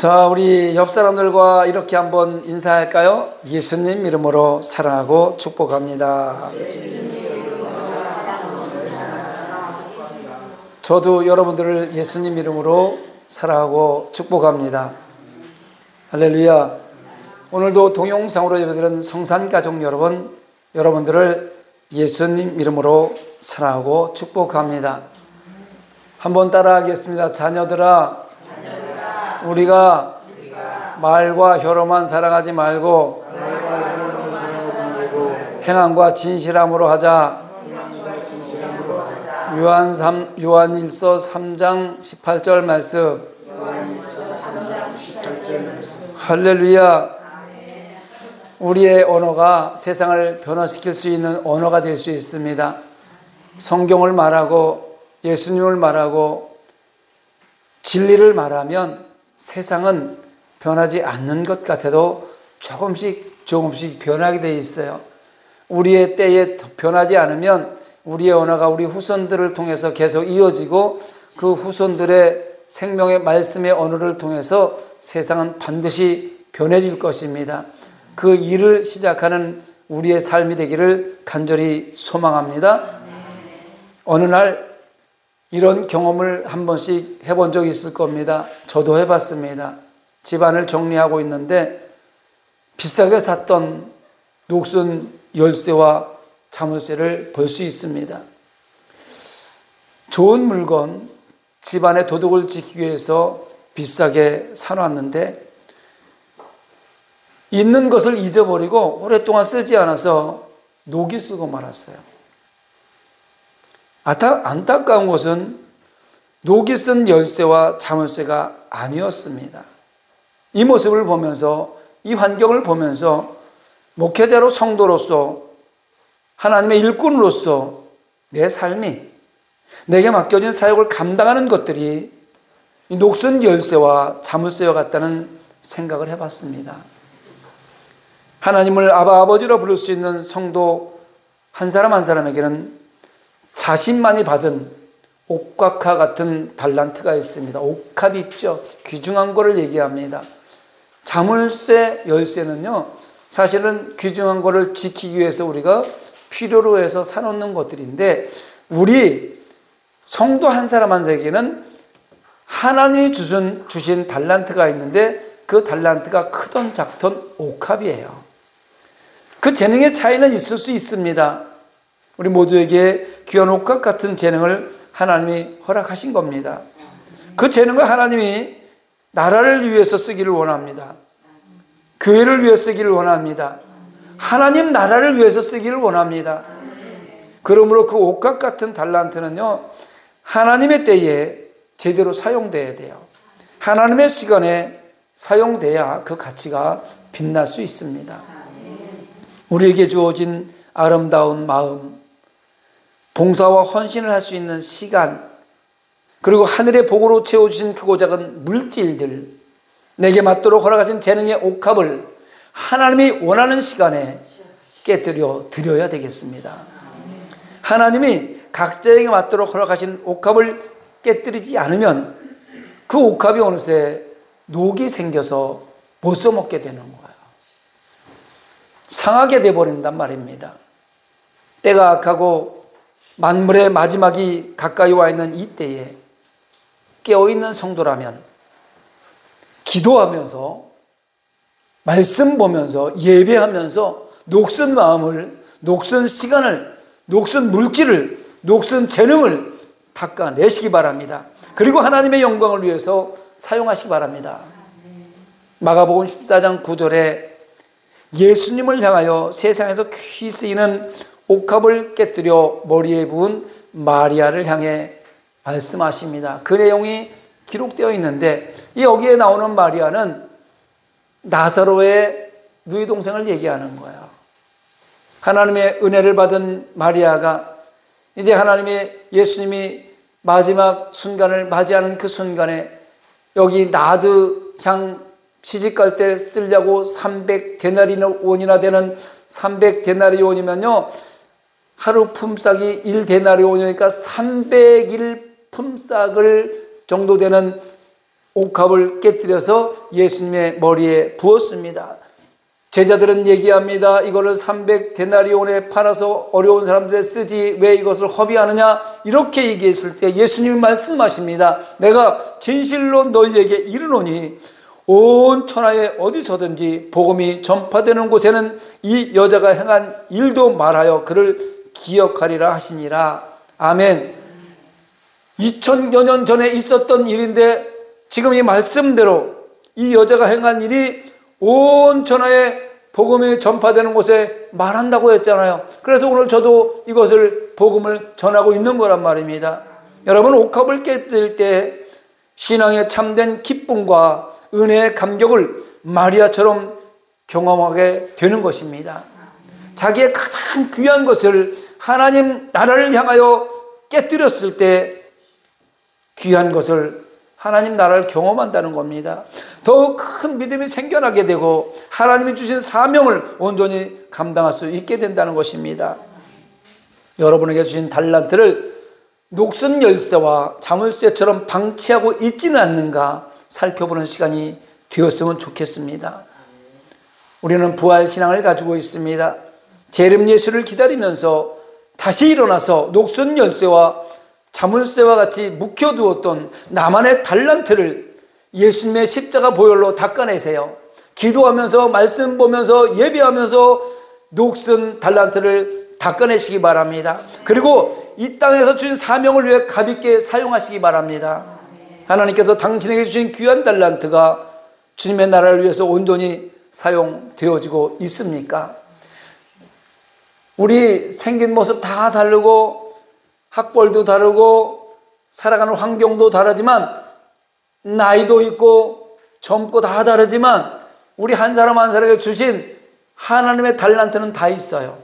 자, 우리 옆 사람들과 이렇게 한번 인사할까요? 예수님 이름으로 사랑하고 축복합니다. 저도 여러분들을 예수님 이름으로 사랑하고 축복합니다. 할렐루야. 오늘도 동영상으로 예배드리는 성산가족 여러분, 여러분들을 예수님 이름으로 사랑하고 축복합니다. 한번 따라하겠습니다. 자녀들아, 우리가 말과 혀로만 사랑하지 말고 행함과 진실함으로 하자. 요한일서 3장 18절 말씀. 할렐루야. 우리의 언어가 세상을 변화시킬 수 있는 언어가 될 수 있습니다. 성경을 말하고 예수님을 말하고 진리를 말하면 세상은 변하지 않는 것 같아도 조금씩 변하게 돼 있어요. 우리의 때에 변하지 않으면 우리의 언어가 우리 후손들을 통해서 계속 이어지고 그 후손들의 생명의 말씀의 언어를 통해서 세상은 반드시 변해질 것입니다. 그 일을 시작하는 우리의 삶이 되기를 간절히 소망합니다. 어느 날 이런 경험을 한 번씩 해본 적이 있을 겁니다. 저도 해봤습니다. 집안을 정리하고 있는데 비싸게 샀던 녹슨 열쇠와 자물쇠를 볼 수 있습니다. 좋은 물건, 집안의 도덕을 지키기 위해서 비싸게 사놨는데 있는 것을 잊어버리고 오랫동안 쓰지 않아서 녹이 쓰고 말았어요. 안타까운 것은 녹이 쓴 열쇠와 자물쇠가 아니었습니다. 이 모습을 보면서, 이 환경을 보면서 목회자로, 성도로서, 하나님의 일꾼으로서 내 삶이, 내게 맡겨진 사역을 감당하는 것들이 이 녹슨 열쇠와 자물쇠와 같다는 생각을 해봤습니다. 하나님을 아버지로 부를 수 있는 성도 한 사람 한 사람에게는 자신만이 받은 옥각화 같은 달란트가 있습니다. 옥합이 있죠. 귀중한 거를 얘기합니다. 자물쇠, 열쇠는요, 사실은 귀중한 거를 지키기 위해서 우리가 필요로 해서 사놓는 것들인데, 우리 성도 한 사람 한 사람에게는 하나님이 주신 달란트가 있는데 그 달란트가 크던 작던 옥합이에요. 그 재능의 차이는 있을 수 있습니다. 우리 모두에게 귀한 옥합 같은 재능을 하나님이 허락하신 겁니다. 그 재능을 하나님이 나라를 위해서 쓰기를 원합니다. 교회를 위해 쓰기를 원합니다. 하나님 나라를 위해서 쓰기를 원합니다. 그러므로 그 옥합 같은 달란트는요, 하나님의 때에 제대로 사용돼야 돼요. 하나님의 시간에 사용돼야 그 가치가 빛날 수 있습니다. 우리에게 주어진 아름다운 마음, 봉사와 헌신을 할 수 있는 시간, 그리고 하늘의 복으로 채워주신 크고 작은 물질들, 내게 맞도록 허락하신 재능의 옥합을 하나님이 원하는 시간에 깨뜨려 드려야 되겠습니다. 하나님이 각자에게 맞도록 허락하신 옥합을 깨뜨리지 않으면 그 옥합이 어느새 녹이 생겨서 못 써먹게 되는 거예요. 상하게 돼버린단 말입니다. 때가 악하고 만물의 마지막이 가까이 와 있는 이 때에 깨어있는 성도라면 기도하면서, 말씀 보면서, 예배하면서 녹슨 마음을, 녹슨 시간을, 녹슨 물질을, 녹슨 재능을 닦아내시기 바랍니다. 그리고 하나님의 영광을 위해서 사용하시기 바랍니다. 마가복음 14장 9절에 예수님을 향하여 세상에서 귀히 쓰이는 옥합을 깨뜨려 머리에 부은 마리아를 향해 말씀하십니다. 그 내용이 기록되어 있는데, 여기에 나오는 마리아는 나사로의 누이 동생을 얘기하는 거예요. 하나님의 은혜를 받은 마리아가 이제 예수님이 마지막 순간을 맞이하는 그 순간에 여기 나드 향 시집갈 때 쓰려고 300데나리온이나 되는 300데나리온이면요, 하루 품삯이 1데나리온이니까 300일 품삯을 정도 되는 옥합을 깨뜨려서 예수님의 머리에 부었습니다. 제자들은 얘기합니다. 이거를 300데나리온에 팔아서 어려운 사람들에 쓰지 왜 이것을 허비하느냐, 이렇게 얘기했을 때 예수님이 말씀하십니다. 내가 진실로 너희에게 이르노니 온 천하에 어디서든지 복음이 전파되는 곳에는 이 여자가 행한 일도 말하여 그를 기억하리라 하시니라. 아멘. 2000여 년 전에 있었던 일인데 지금 이 말씀대로 이 여자가 행한 일이 온 천하에 복음이 전파되는 곳에 말한다고 했잖아요. 그래서 오늘 저도 이것을 복음을 전하고 있는 거란 말입니다. 여러분, 옥합을 깨뜨릴 때 신앙의 참된 기쁨과 은혜의 감격을 마리아처럼 경험하게 되는 것입니다. 자기의 가장 귀한 것을 하나님 나라를 향하여 깨뜨렸을 때 귀한 것을 하나님 나라를 경험한다는 겁니다. 더욱 큰 믿음이 생겨나게 되고 하나님이 주신 사명을 온전히 감당할 수 있게 된다는 것입니다. 여러분에게 주신 달란트를 녹슨 열쇠와 자물쇠처럼 방치하고 있지는 않는가 살펴보는 시간이 되었으면 좋겠습니다. 우리는 부활신앙을 가지고 있습니다. 재림 예수를 기다리면서 다시 일어나서 녹슨 열쇠와 자물쇠와 같이 묵혀두었던 나만의 달란트를 예수님의 십자가 보혈로 닦아내세요. 기도하면서 말씀 보면서 예배하면서 녹슨 달란트를 닦아내시기 바랍니다. 그리고 이 땅에서 주신 사명을 위해 가볍게 사용하시기 바랍니다. 하나님께서 당신에게 주신 귀한 달란트가 주님의 나라를 위해서 온전히 사용되어지고 있습니까? 우리 생긴 모습 다 다르고 학벌도 다르고 살아가는 환경도 다르지만 나이도 있고 젊고 다 다르지만 우리 한 사람 한 사람에게 주신 하나님의 달란트는 다 있어요.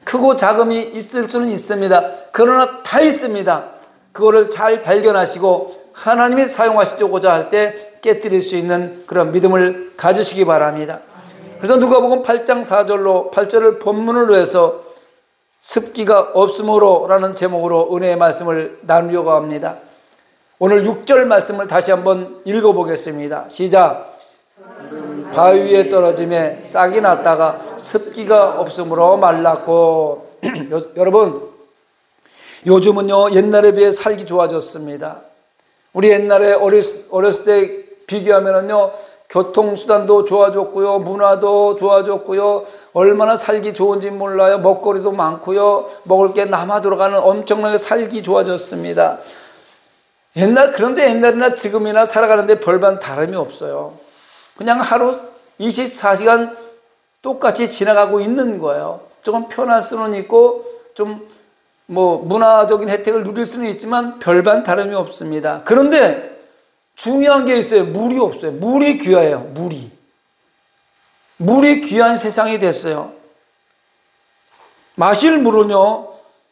크고 작음이 있을 수는 있습니다. 그러나 다 있습니다. 그거를 잘 발견하시고 하나님이 사용하시고자 할 때 깨뜨릴 수 있는 그런 믿음을 가지시기 바랍니다. 그래서 누가복음 8장 4절로 8절을 본문으로 해서 습기가 없으므로 라는 제목으로 은혜의 말씀을 나누려고 합니다. 오늘 6절 말씀을 다시 한번 읽어보겠습니다. 시작. 바위 위에 떨어짐에 싹이 났다가 습기가 없으므로 말랐고. 여러분, 요즘은요 옛날에 비해 살기 좋아졌습니다. 우리 옛날에 어렸을 때 비교하면은요 교통수단도 좋아졌고요, 문화도 좋아졌고요, 얼마나 살기 좋은지 몰라요. 먹거리도 많고요, 먹을 게 남아 돌아가는 엄청나게 살기 좋아졌습니다. 그런데 옛날이나 지금이나 살아가는데 별반 다름이 없어요. 그냥 하루 24시간 똑같이 지나가고 있는 거예요. 조금 편할 수는 있고 좀 문화적인 혜택을 누릴 수는 있지만 별반 다름이 없습니다. 그런데 중요한 게 있어요. 물이 없어요. 물이 귀해요. 물이 귀한 세상이 됐어요. 마실 물은요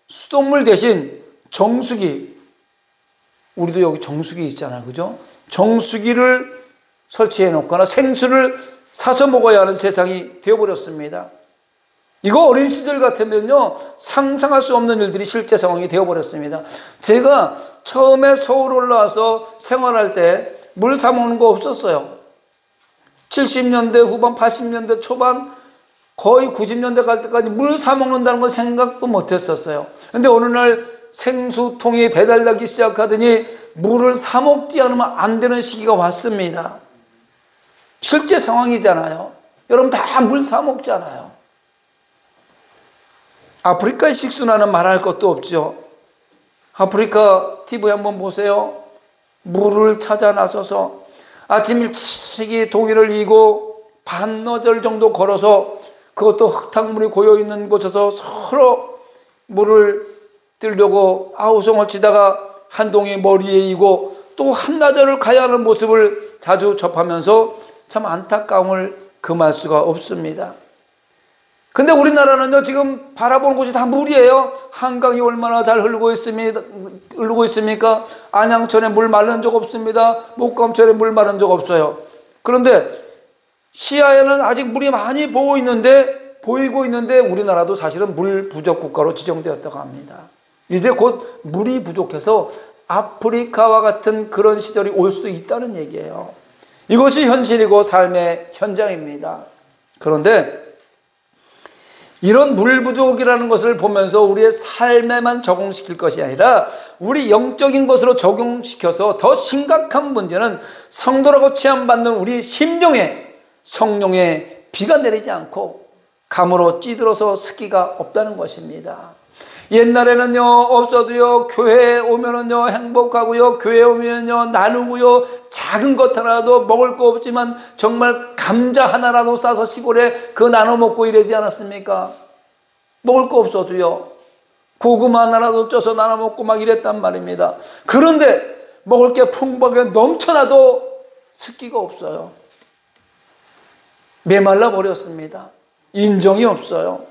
수돗물 대신 정수기, 우리도 여기 정수기 있잖아요, 그죠? 정수기를 설치해 놓거나 생수를 사서 먹어야 하는 세상이 되어버렸습니다. 이거 어린 시절 같으면요 상상할 수 없는 일들이 실제 상황이 되어버렸습니다. 제가 처음에 서울 올라와서 생활할 때 물 사 먹는 거 없었어요. 70년대 후반 80년대 초반 거의 90년대 갈 때까지 물 사 먹는다는 건 생각도 못 했었어요. 근데 어느 날 생수통이 배달되기 시작하더니 물을 사 먹지 않으면 안 되는 시기가 왔습니다. 실제 상황이잖아요. 여러분 다 물 사 먹잖아요. 아프리카의 식순환은 말할 것도 없죠. 아프리카 TV 한번 보세요. 물을 찾아 나서서 아침 일찍이 동이를 이고 반너절 정도 걸어서, 그것도 흙탕물이 고여있는 곳에서 서로 물을 뜨려고 아우성을 치다가 한 동이 머리에 이고 또 한나절을 가야 하는 모습을 자주 접하면서 참 안타까움을 금할 수가 없습니다. 근데 우리나라는요 지금 바라보는 곳이 다 물이에요. 한강이 얼마나 잘 흐르고 있습니까? 안양천에 물 마른 적 없습니다. 목감천에 물 마른 적 없어요. 그런데 시야에는 아직 물이 많이 보이고 있는데 우리나라도 사실은 물 부족 국가로 지정되었다고 합니다. 이제 곧 물이 부족해서 아프리카와 같은 그런 시절이 올 수도 있다는 얘기예요. 이것이 현실이고 삶의 현장입니다. 그런데 이런 물 부족이라는 것을 보면서 우리의 삶에만 적용시킬 것이 아니라 우리 영적인 것으로 적용시켜서 더 심각한 문제는 성도라고 취함받는 우리 심령에 성령의 비가 내리지 않고 감으로 찌들어서 습기가 없다는 것입니다. 옛날에는요, 없어도요, 교회에 오면은요, 행복하고요, 교회에 오면요, 나누고요, 작은 것 하나라도 먹을 거 없지만 정말 감자 하나라도 싸서 시골에 그 나눠 먹고 이러지 않았습니까? 먹을 거 없어도요, 고구마 하나라도 쪄서 나눠 먹고 막 이랬단 말입니다. 그런데 먹을 게 풍부하게 넘쳐나도 습기가 없어요. 메말라 버렸습니다. 인정이 없어요.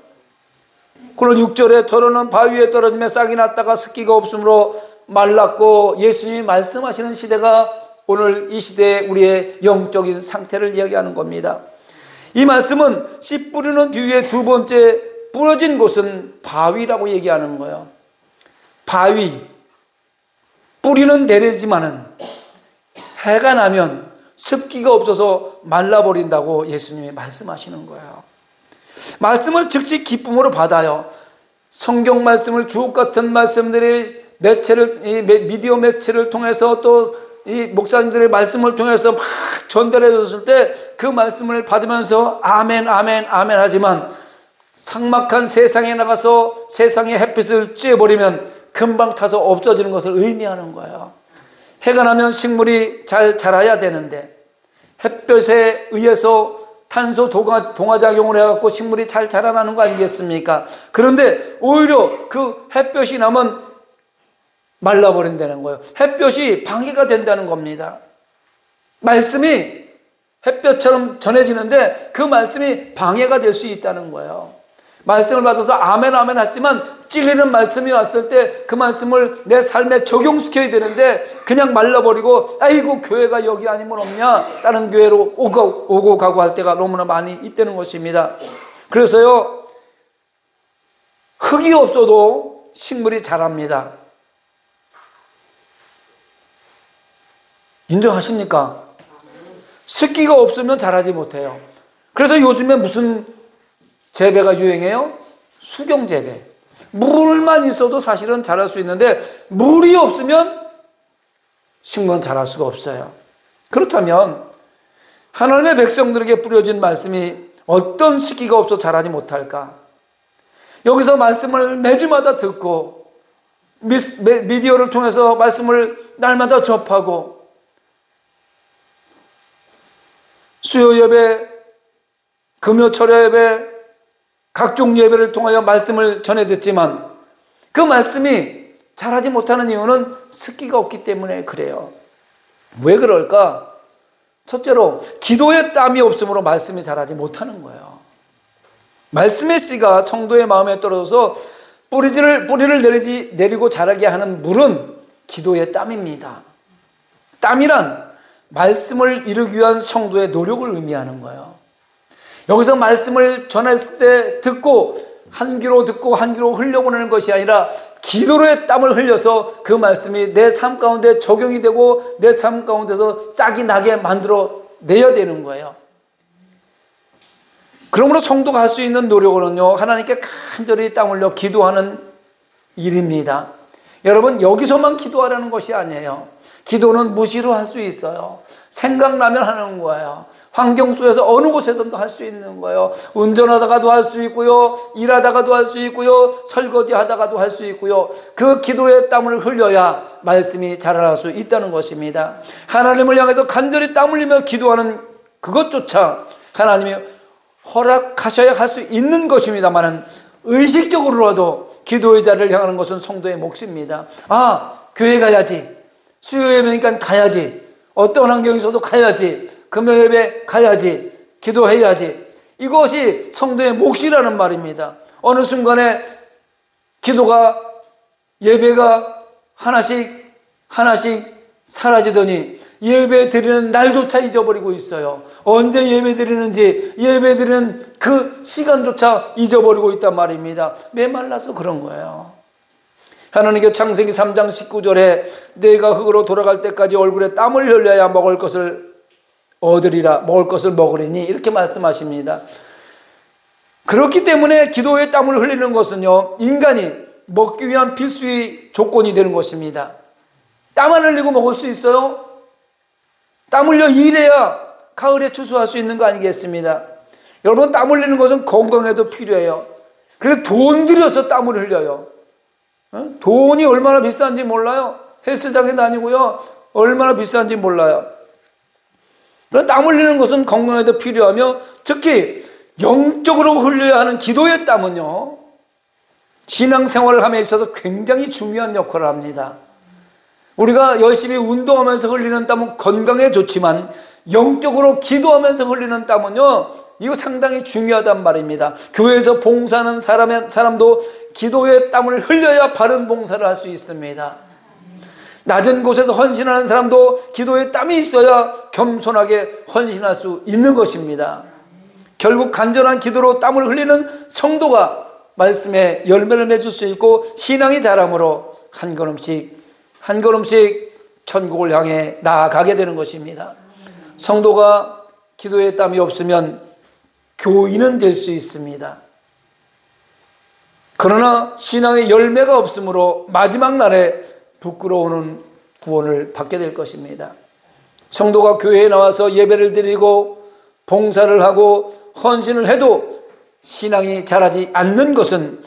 그런 6절에 더러는 바위에 떨어지며 싹이 났다가 습기가 없으므로 말랐고, 예수님이 말씀하시는 시대가 오늘 이 시대의 우리의 영적인 상태를 이야기하는 겁니다. 이 말씀은 씨 뿌리는 비유의 두 번째 부러진 곳은 바위라고 얘기하는 거예요. 바위, 뿌리는 내리지만은 해가 나면 습기가 없어서 말라버린다고 예수님이 말씀하시는 거예요. 말씀을 즉시 기쁨으로 받아요. 성경 말씀을 주옥 같은 말씀들이 미디어 매체를 통해서 또 이 목사님들의 말씀을 통해서 막 전달해 줬을 때 그 말씀을 받으면서 아멘 아멘 아멘 하지만 삭막한 세상에 나가서 세상의 햇빛을 쬐버리면 금방 타서 없어지는 것을 의미하는 거예요. 해가 나면 식물이 잘 자라야 되는데 햇볕에 의해서 탄소 동화작용을 해갖고 식물이 잘 자라나는 거 아니겠습니까? 그런데 오히려 그 햇볕이 나면 말라버린다는 거예요. 햇볕이 방해가 된다는 겁니다. 말씀이 햇볕처럼 전해지는데 그 말씀이 방해가 될 수 있다는 거예요. 말씀을 받아서 아멘 아멘 하지만 찔리는 말씀이 왔을 때 그 말씀을 내 삶에 적용시켜야 되는데 그냥 말라버리고 아이고 교회가 여기 아니면 없냐, 다른 교회로 오고 가고 할 때가 너무나 많이 있다는 것입니다. 그래서요, 흙이 없어도 식물이 자랍니다. 인정하십니까? 습기가 없으면 자라지 못해요. 그래서 요즘에 무슨 재배가 유행해요? 수경재배. 물만 있어도 사실은 자랄 수 있는데 물이 없으면 식물은 자랄 수가 없어요. 그렇다면 하나님의 백성들에게 뿌려진 말씀이 어떤 습기가 없어 자라지 못할까? 여기서 말씀을 매주마다 듣고 미디어를 통해서 말씀을 날마다 접하고 수요 예배, 금요 철야 예배, 각종 예배를 통하여 말씀을 전해 듣지만 그 말씀이 자라지 못하는 이유는 습기가 없기 때문에 그래요. 왜 그럴까? 첫째로 기도의 땀이 없으므로 말씀이 자라지 못하는 거예요. 말씀의 씨가 성도의 마음에 떨어져서 뿌리를 내리고 자라게 하는 물은 기도의 땀입니다. 땀이란 말씀을 이루기 위한 성도의 노력을 의미하는 거예요. 여기서 말씀을 전했을 때 듣고 한 귀로 듣고 한 귀로 흘려보내는 것이 아니라 기도로의 땀을 흘려서 그 말씀이 내 삶 가운데 적용이 되고 내 삶 가운데서 싹이 나게 만들어 내야 되는 거예요. 그러므로 성도가 할 수 있는 노력은요, 하나님께 간절히 땀 흘려 기도하는 일입니다. 여러분, 여기서만 기도하라는 것이 아니에요. 기도는 무시로 할 수 있어요. 생각나면 하는 거예요. 환경 속에서 어느 곳에서도 할 수 있는 거예요. 운전하다가도 할 수 있고요, 일하다가도 할 수 있고요, 설거지 하다가도 할 수 있고요. 그 기도의 땀을 흘려야 말씀이 자라날 수 있다는 것입니다. 하나님을 향해서 간절히 땀 흘리며 기도하는 그것조차 하나님이 허락하셔야 할 수 있는 것입니다만 의식적으로라도 기도의 자리를 향하는 것은 성도의 몫입니다. 아, 교회 가야지, 수요 예배니까 가야지, 어떤 환경에서도 가야지, 금요 예배 가야지, 기도해야지, 이것이 성도의 몫이라는 말입니다. 어느 순간에 기도가, 예배가 하나씩 사라지더니 예배 드리는 날조차 잊어버리고 있어요. 언제 예배 드리는지, 예배 드리는 그 시간조차 잊어버리고 있단 말입니다. 메말라서 그런 거예요. 하나님께 창세기 3장 19절에 내가 흙으로 돌아갈 때까지 얼굴에 땀을 흘려야 먹을 것을 얻으리라, 먹을 것을 먹으리니, 이렇게 말씀하십니다. 그렇기 때문에 기도에 땀을 흘리는 것은요, 인간이 먹기 위한 필수의 조건이 되는 것입니다. 땀 안 흘리고 먹을 수 있어요? 땀 흘려 일해야 가을에 추수할 수 있는 거 아니겠습니다? 여러분, 땀 흘리는 것은 건강에도 필요해요. 그래서 돈 들여서 땀을 흘려요. 돈이 얼마나 비싼지 몰라요? 헬스장에 다니고요, 얼마나 비싼지 몰라요. 그래서 땀 흘리는 것은 건강에도 필요하며, 특히 영적으로 흘려야 하는 기도의 땀은요, 신앙생활을 함에 있어서 굉장히 중요한 역할을 합니다. 우리가 열심히 운동하면서 흘리는 땀은 건강에 좋지만, 영적으로 기도하면서 흘리는 땀은요, 이거 상당히 중요하단 말입니다. 교회에서 봉사하는 사람도 기도의 땀을 흘려야 바른 봉사를 할 수 있습니다. 낮은 곳에서 헌신하는 사람도 기도의 땀이 있어야 겸손하게 헌신할 수 있는 것입니다. 결국 간절한 기도로 땀을 흘리는 성도가 말씀에 열매를 맺을 수 있고, 신앙이 자람으로 한 걸음씩 한 걸음씩 천국을 향해 나아가게 되는 것입니다. 성도가 기도의 땀이 없으면 교인은 될 수 있습니다. 그러나 신앙의 열매가 없으므로 마지막 날에 부끄러워하는 구원을 받게 될 것입니다. 성도가 교회에 나와서 예배를 드리고 봉사를 하고 헌신을 해도 신앙이 자라지 않는 것은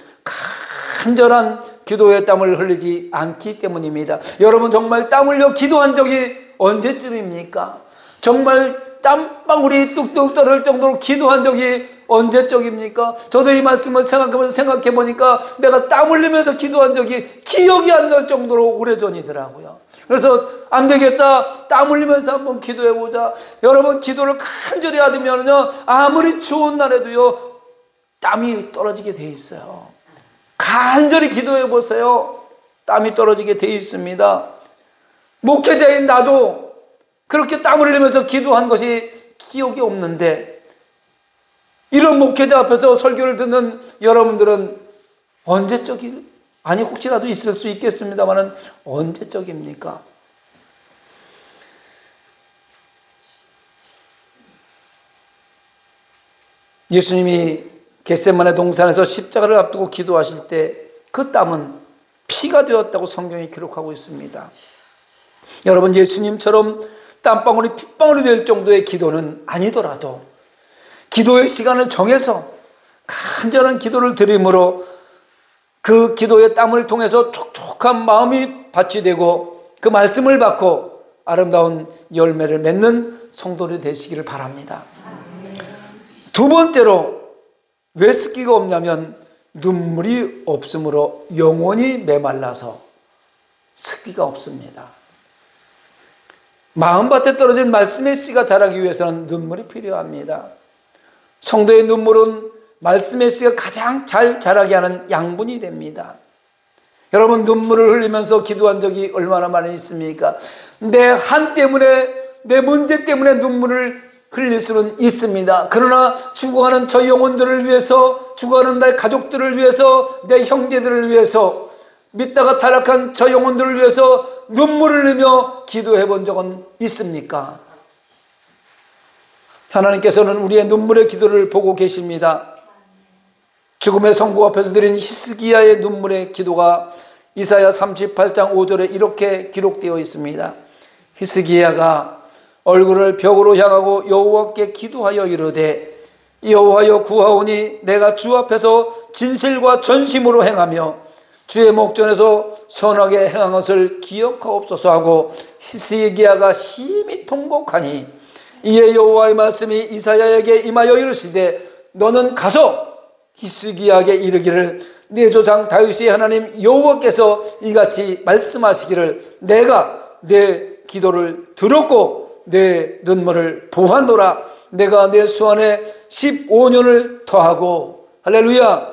간절한 기도의 땀을 흘리지 않기 때문입니다. 여러분, 정말 땀 흘려 기도한 적이 언제쯤입니까? 정말 땀방울이 뚝뚝 떨어질 정도로 기도한 적이 언제적입니까? 저도 이 말씀을 생각해 보니까 내가 땀 흘리면서 기도한 적이 기억이 안 날 정도로 오래전이더라고요. 그래서 안 되겠다, 땀 흘리면서 한번 기도해 보자. 여러분, 기도를 간절히 하면요, 아무리 추운 날에도요, 땀이 떨어지게 돼 있어요. 간절히 기도해 보세요. 땀이 떨어지게 돼 있습니다. 목회자인 나도 그렇게 땀을 흘리면서 기도한 것이 기억이 없는데, 이런 목회자 앞에서 설교를 듣는 여러분들은 언제적이, 아니 혹시라도 있을 수 있겠습니다만 언제적입니까? 예수님이 겟세마네 동산에서 십자가를 앞두고 기도하실 때 그 땀은 피가 되었다고 성경이 기록하고 있습니다. 여러분, 예수님처럼 땀방울이 핏방울이 될 정도의 기도는 아니더라도 기도의 시간을 정해서 간절한 기도를 드림으로 그 기도의 땀을 통해서 촉촉한 마음이 밭이 되고 그 말씀을 받고 아름다운 열매를 맺는 성도들이 되시기를 바랍니다. 두 번째로 왜 습기가 없냐면 눈물이 없으므로 영혼이 메말라서 습기가 없습니다. 마음밭에 떨어진 말씀의 씨가 자라기 위해서는 눈물이 필요합니다. 성도의 눈물은 말씀의 씨가 가장 잘 자라게 하는 양분이 됩니다. 여러분, 눈물을 흘리면서 기도한 적이 얼마나 많이 있습니까? 내 한 때문에, 내 문제 때문에 눈물을 흘릴 수는 있습니다. 그러나 죽어가는 저 영혼들을 위해서, 죽어가는 나의 가족들을 위해서, 내 형제들을 위해서, 믿다가 타락한 저 영혼들을 위해서 눈물을 흘리며 기도해 본 적은 있습니까? 하나님께서는 우리의 눈물의 기도를 보고 계십니다. 죽음의 성부 앞에서 드린 히스기야의 눈물의 기도가 이사야 38장 5절에 이렇게 기록되어 있습니다. 히스기야가 얼굴을 벽으로 향하고 여호와께 기도하여 이르되 여호와여 구하오니 내가 주 앞에서 진실과 전심으로 행하며 주의 목전에서 선하게 행한 것을 기억하옵소서 하고 히스기야가 심히 통곡하니 이에 여호와의 말씀이 이사야에게 임하여 이르시되 너는 가서 히스기야에게 이르기를 내 조상 다윗의 하나님 여호와께서 이같이 말씀하시기를 내가 내 기도를 들었고 내 눈물을 보았노라. 내가 내 수완에 15년을 더하고. 할렐루야.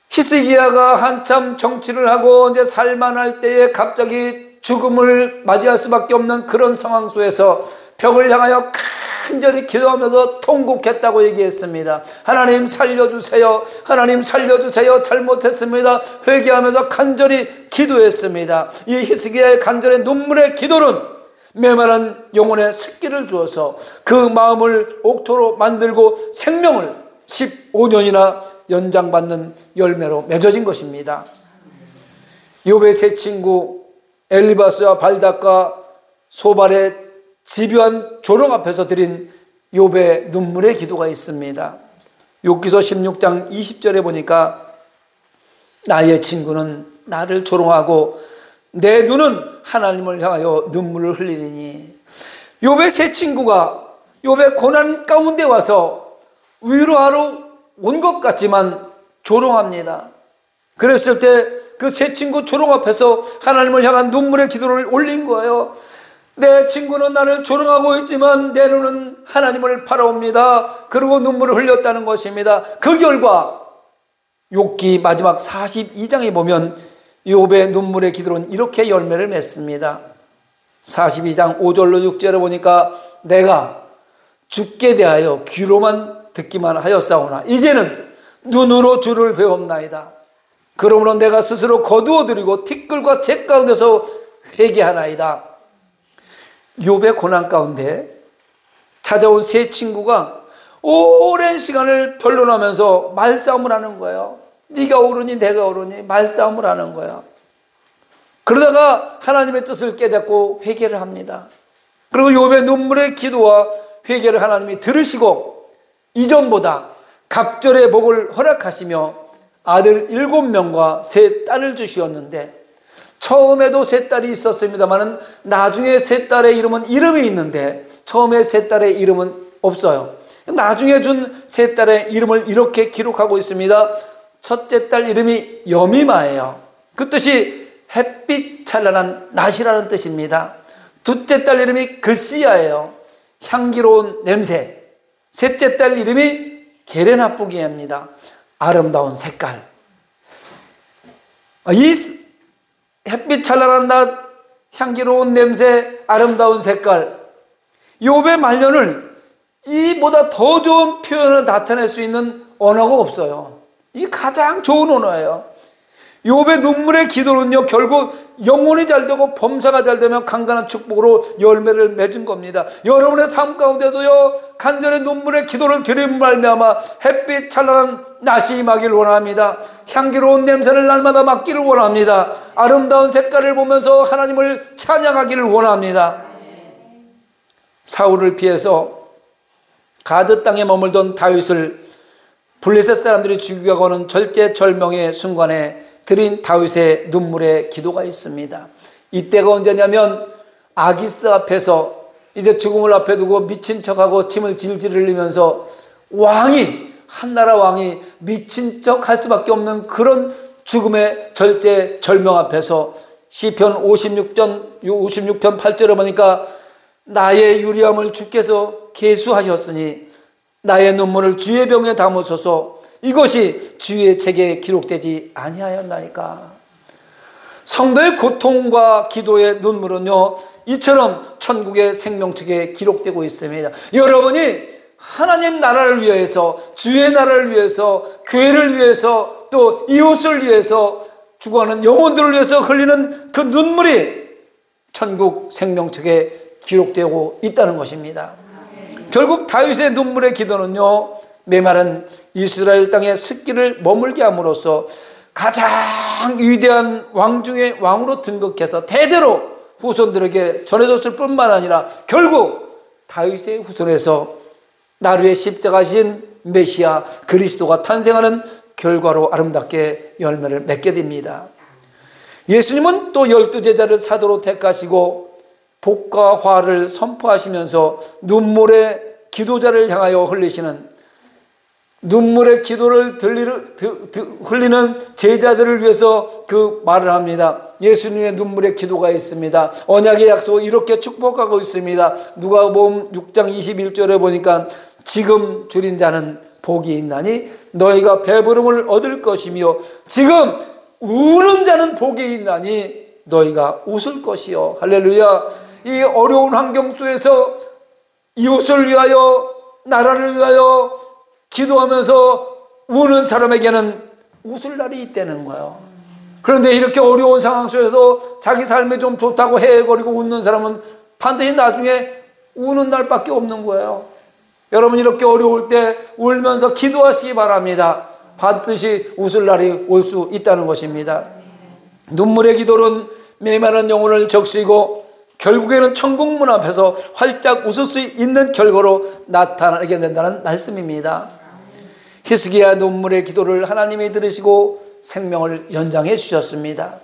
히스기야가 한참 정치를 하고 이제 살만할 때에 갑자기 죽음을 맞이할 수밖에 없는 그런 상황 속에서 벽을 향하여 간절히 기도하면서 통곡했다고 얘기했습니다. 하나님 살려주세요. 하나님 살려주세요. 잘못했습니다. 회개하면서 간절히 기도했습니다. 이 히스기야의 간절의 눈물의 기도는 메마른 영혼에 습기를 주어서 그 마음을 옥토로 만들고 생명을 15년이나 연장받는 열매로 맺어진 것입니다. 욥의 세 친구 엘리바스와 발닥과 소발의 집요한 조롱 앞에서 드린 욥의 눈물의 기도가 있습니다. 욥기서 16장 20절에 보니까 나의 친구는 나를 조롱하고 내 눈은 하나님을 향하여 눈물을 흘리니. 욥의 세 친구가 욥의 고난 가운데 와서 위로하러 온 것 같지만 조롱합니다. 그랬을 때 그 세 친구 조롱 앞에서 하나님을 향한 눈물의 기도를 올린 거예요. 내 친구는 나를 조롱하고 있지만 내 눈은 하나님을 바라옵니다. 그리고 눈물을 흘렸다는 것입니다. 그 결과 욥기 마지막 42장에 보면 욥의 눈물의 기도는 이렇게 열매를 맺습니다. 42장 5절로 6절에 보니까 내가 주께 대하여 귀로만 듣기만 하였사오나 이제는 눈으로 주를 배웁나이다. 그러므로 내가 스스로 거두어드리고 티끌과 재 가운데서 회개하나이다. 욥의 고난 가운데 찾아온 세 친구가 오랜 시간을 변론하면서 말싸움을 하는 거예요. 네가 옳으니 내가 옳으니 말싸움을 하는 거예요. 그러다가 하나님의 뜻을 깨닫고 회개를 합니다. 그리고 욥의 눈물의 기도와 회개를 하나님이 들으시고 이전보다 갑절의 복을 허락하시며 아들 7명과 3딸을 주시었는데 처음에도 3딸이 있었습니다만 나중에 3딸의 이름은 이름이 있는데 처음에 3딸의 이름은 없어요. 나중에 준 3딸의 이름을 이렇게 기록하고 있습니다. 첫째 딸 이름이 여미마예요. 그 뜻이 햇빛 찬란한 낮이라는 뜻입니다. 둘째 딸 이름이 그시야예요. 향기로운 냄새. 셋째 딸 이름이 게레나쁘기입니다. 아름다운 색깔. 이 햇빛 찬란한 낮, 향기로운 냄새, 아름다운 색깔. 욥의 말년을 이보다 더 좋은 표현을 나타낼 수 있는 언어가 없어요. 이 가장 좋은 언어예요. 욥의 눈물의 기도는요, 결국 영혼이 잘되고 범사가 잘되면 강간한 축복으로 열매를 맺은 겁니다. 여러분의 삶 가운데도요, 간절히 눈물의 기도를 드린 말미암아 햇빛 찬란한 낮이 임하길 원합니다. 향기로운 냄새를 날마다 맡기를 원합니다. 아름다운 색깔을 보면서 하나님을 찬양하기를 원합니다. 사울을 피해서 가드 땅에 머물던 다윗을 블레셋 사람들이 죽이려고 하는 절제절명의 순간에 드린 다윗의 눈물의 기도가 있습니다. 이때가 언제냐면 아기스 앞에서 이제 죽음을 앞에 두고 미친 척하고 침을 질질 흘리면서 한나라 왕이 미친 척 할 수밖에 없는 그런 죽음의 절제절명 앞에서 시편 56편 8절에 보니까 나의 유리함을 주께서 계수하셨으니 나의 눈물을 주의 병에 담으소서 이것이 주의 책에 기록되지 아니하였나이까. 성도의 고통과 기도의 눈물은요, 이처럼 천국의 생명책에 기록되고 있습니다. 여러분이 하나님 나라를 위해서, 주의 나라를 위해서, 교회를 위해서, 또 이웃을 위해서 죽어가는 영혼들을 위해서 흘리는 그 눈물이 천국 생명책에 기록되고 있다는 것입니다. 결국 다윗의 눈물의 기도는요, 메마른 이스라엘 땅의 습기를 머물게 함으로써 가장 위대한 왕 중의 왕으로 등극해서 대대로 후손들에게 전해졌을 뿐만 아니라 결국 다윗의 후손에서 나루의 십자가신 메시아 그리스도가 탄생하는 결과로 아름답게 열매를 맺게 됩니다. 예수님은 또 12제자를 사도로 택하시고 복과 화를 선포하시면서 눈물의 기도자를 향하여 흘리시는 눈물의 기도를 흘리는 제자들을 위해서 그 말을 합니다. 예수님의 눈물의 기도가 있습니다. 언약의 약속을 이렇게 축복하고 있습니다. 누가복음 6장 21절에 보니까 지금 줄인 자는 복이 있나니 너희가 배부름을 얻을 것이며 지금 우는 자는 복이 있나니 너희가 웃을 것이요. 할렐루야. 이 어려운 환경 속에서 이웃을 위하여, 나라를 위하여 기도하면서 우는 사람에게는 웃을 날이 있다는 거예요. 그런데 이렇게 어려운 상황 속에서 자기 삶이 좀 좋다고 해거리고 웃는 사람은 반드시 나중에 우는 날밖에 없는 거예요. 여러분, 이렇게 어려울 때 울면서 기도하시기 바랍니다. 반드시 웃을 날이 올 수 있다는 것입니다. 눈물의 기도는 메마른 영혼을 적시고 결국에는 천국 문 앞에서 활짝 웃을 수 있는 결과로 나타나게 된다는 말씀입니다. 히스기야 눈물의 기도를 하나님이 들으시고 생명을 연장해 주셨습니다.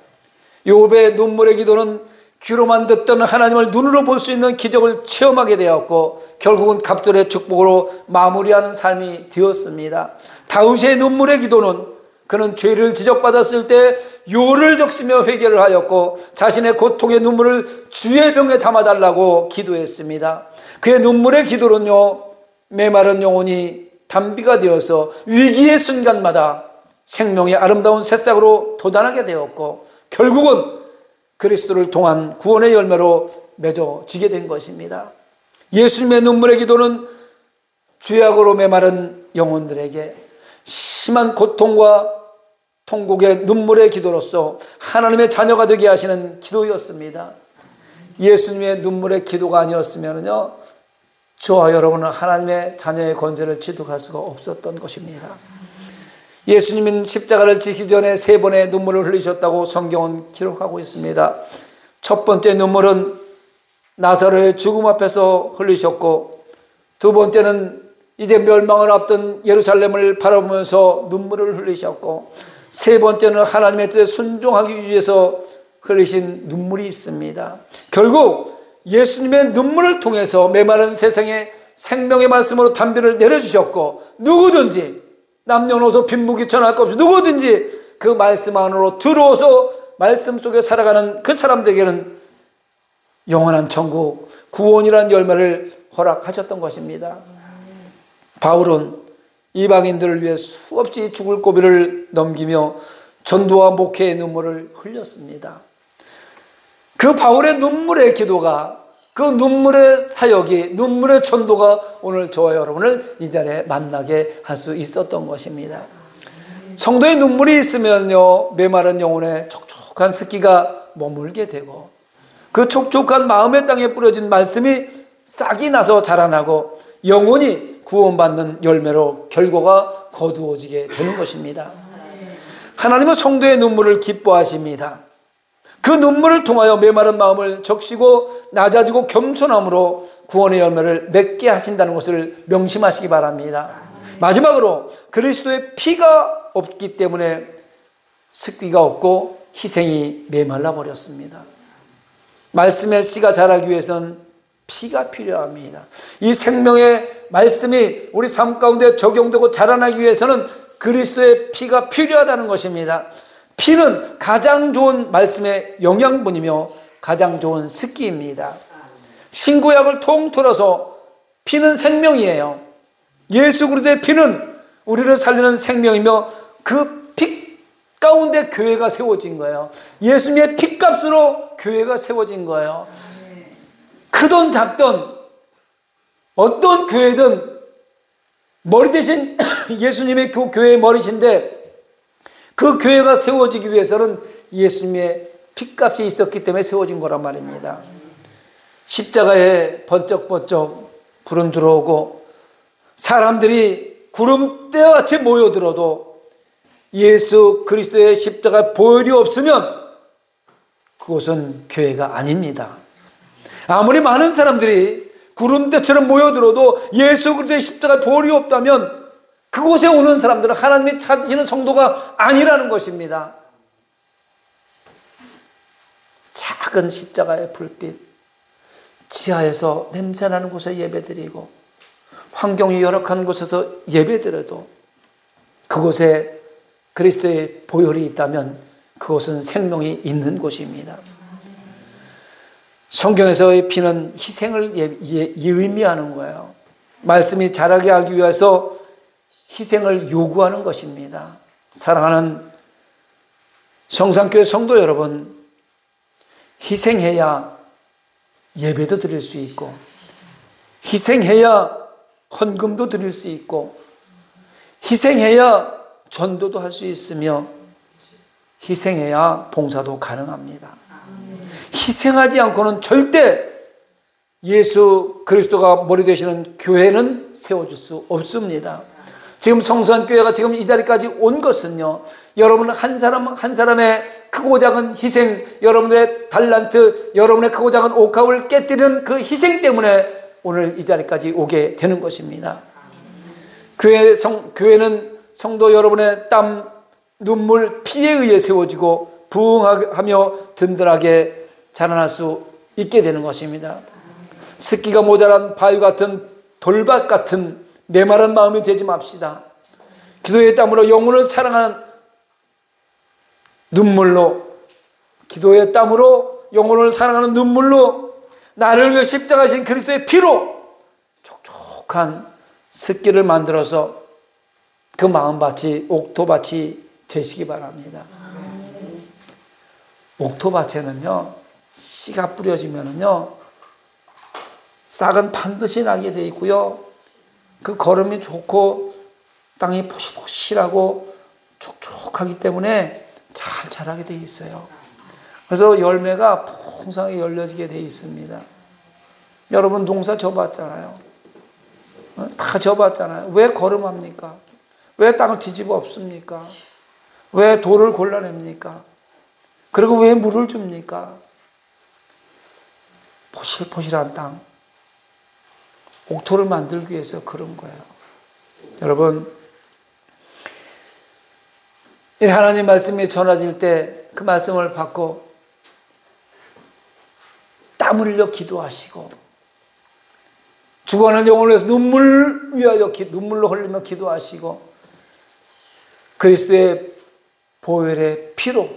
욥의 눈물의 기도는 귀로만 듣던 하나님을 눈으로 볼 수 있는 기적을 체험하게 되었고 결국은 갑절의 축복으로 마무리하는 삶이 되었습니다. 다윗의 눈물의 기도는 그는 죄를 지적받았을 때 요를 적시며 회개를 하였고 자신의 고통의 눈물을 주의 병에 담아달라고 기도했습니다. 그의 눈물의 기도는요, 메마른 영혼이 단비가 되어서 위기의 순간마다 생명의 아름다운 새싹으로 돋아나게 되었고 결국은 그리스도를 통한 구원의 열매로 맺어지게 된 것입니다. 예수님의 눈물의 기도는 죄악으로 메마른 영혼들에게 심한 고통과 통곡의 눈물의 기도로서 하나님의 자녀가 되게 하시는 기도였습니다. 예수님의 눈물의 기도가 아니었으면요, 저와 여러분은 하나님의 자녀의 권세를 취득할 수가 없었던 것입니다. 예수님은 십자가를 지기 전에 3번의 눈물을 흘리셨다고 성경은 기록하고 있습니다. 첫 번째 눈물은 나사로의 죽음 앞에서 흘리셨고, 두 번째는 이제 멸망을 앞둔 예루살렘을 바라보면서 눈물을 흘리셨고, 세 번째는 하나님의 뜻에 순종하기 위해서 흘리신 눈물이 있습니다. 결국 예수님의 눈물을 통해서 메마른 세상에 생명의 말씀으로 단비를 내려주셨고, 누구든지 남녀노소 빈부귀 천할 것 없이 누구든지 그 말씀 안으로 들어오서 말씀 속에 살아가는 그 사람들에게는 영원한 천국, 구원이라는 열매를 허락하셨던 것입니다. 바울은 이방인들을 위해 수없이 죽을 고비를 넘기며 전도와 목회의 눈물을 흘렸습니다. 그 바울의 눈물의 기도가, 그 눈물의 사역이, 눈물의 전도가 오늘 저와 여러분을 이 자리에 만나게 할 수 있었던 것입니다. 성도의 눈물이 있으면요, 메마른 영혼에 촉촉한 습기가 머물게 되고 그 촉촉한 마음의 땅에 뿌려진 말씀이 싹이 나서 자라나고 영혼이 구원받는 열매로 결과가 거두어지게 되는 것입니다. 하나님은 성도의 눈물을 기뻐하십니다. 그 눈물을 통하여 메마른 마음을 적시고 낮아지고 겸손함으로 구원의 열매를 맺게 하신다는 것을 명심하시기 바랍니다. 마지막으로 그리스도의 피가 없기 때문에 습기가 없고 희생이 메말라 버렸습니다. 말씀의 씨가 자라기 위해서는 피가 필요합니다. 이 생명의 말씀이 우리 삶 가운데 적용되고 자라나기 위해서는 그리스도의 피가 필요하다는 것입니다. 피는 가장 좋은 말씀의 영양분이며 가장 좋은 습기입니다. 신구약을 통틀어서 피는 생명이에요. 예수 그리스도의 피는 우리를 살리는 생명이며 그 피 가운데 교회가 세워진 거예요. 예수님의 피값으로 교회가 세워진 거예요. 크든 작든 어떤 교회든 머리 대신 예수님의 교회의 머리신데 그 교회가 세워지기 위해서는 예수님의 피값이 있었기 때문에 세워진 거란 말입니다. 십자가에 번쩍번쩍 불은 들어오고 사람들이 구름대와 같이 모여들어도 예수 그리스도의 십자가 보혈이 없으면 그것은 교회가 아닙니다. 아무리 많은 사람들이 구름대처럼 모여들어도 예수 그리스도의 십자가 보혈이 없다면 그곳에 오는 사람들은 하나님이 찾으시는 성도가 아니라는 것입니다. 작은 십자가의 불빛, 지하에서 냄새나는 곳에 예배드리고 환경이 열악한 곳에서 예배드려도 그곳에 그리스도의 보혈이 있다면 그곳은 생명이 있는 곳입니다. 성경에서의 피는 희생을 의미하는 거예요. 말씀이 자라게 하기 위해서 희생을 요구하는 것입니다. 사랑하는 성산교회 성도 여러분, 희생해야 예배도 드릴 수 있고 희생해야 헌금도 드릴 수 있고, 희생해야 전도도 할 수 있으며, 희생해야 봉사도 가능합니다. 희생하지 않고는 절대 예수 그리스도가 머리 되시는 교회는 세워줄 수 없습니다. 지금 성수한 교회가 지금 이 자리까지 온 것은요, 여러분 한 사람 한 사람의 크고 작은 희생, 여러분의 달란트, 여러분의 크고 작은 옥합을 깨뜨리는 그 희생 때문에 오늘 이 자리까지 오게 되는 것입니다. 교회는 성도 여러분의 땀, 눈물, 피에 의해 세워지고 부흥하며 든든하게 자라날 수 있게 되는 것입니다. 습기가 모자란 바위 같은 돌밭 같은 메마른 마음이 되지 맙시다. 기도의 땀으로 영혼을 사랑하는 눈물로, 기도의 땀으로 영혼을 사랑하는 눈물로, 나를 위해 십자가신 그리스도의 피로 촉촉한 습기를 만들어서 그 마음밭이 옥토밭이 되시기 바랍니다. 옥토밭에는요, 씨가 뿌려지면은요, 싹은 반드시 나게 돼 있고요, 그 거름이 좋고 땅이 포실포실하고 촉촉하기 때문에 잘 자라게 돼 있어요. 그래서 열매가 풍성하게 열려지게 돼 있습니다. 여러분 농사 져봤잖아요. 다 져봤잖아요. 왜 거름합니까? 왜 땅을 뒤집어 엎습니까? 왜 돌을 골라냅니까? 그리고 왜 물을 줍니까? 포실포실한 땅, 옥토를 만들기 위해서 그런 거예요. 여러분, 하나님 말씀이 전해질 때 그 말씀을 받고 땀 흘려 기도하시고, 죽어가는 영혼을 위해서 눈물로 흘리며 기도하시고, 그리스도의 보혈의 피로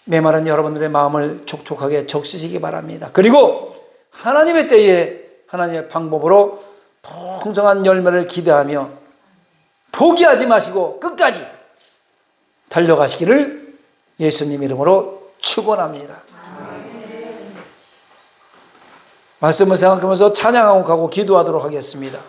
메마른 여러분들의 마음을 촉촉하게 적시시기 바랍니다. 그리고 하나님의 때에 하나님의 방법으로 풍성한 열매를 기대하며 포기하지 마시고 끝까지 달려가시기를 예수님 이름으로 축원합니다. 말씀을 생각하면서 찬양하고 가고 기도하도록 하겠습니다.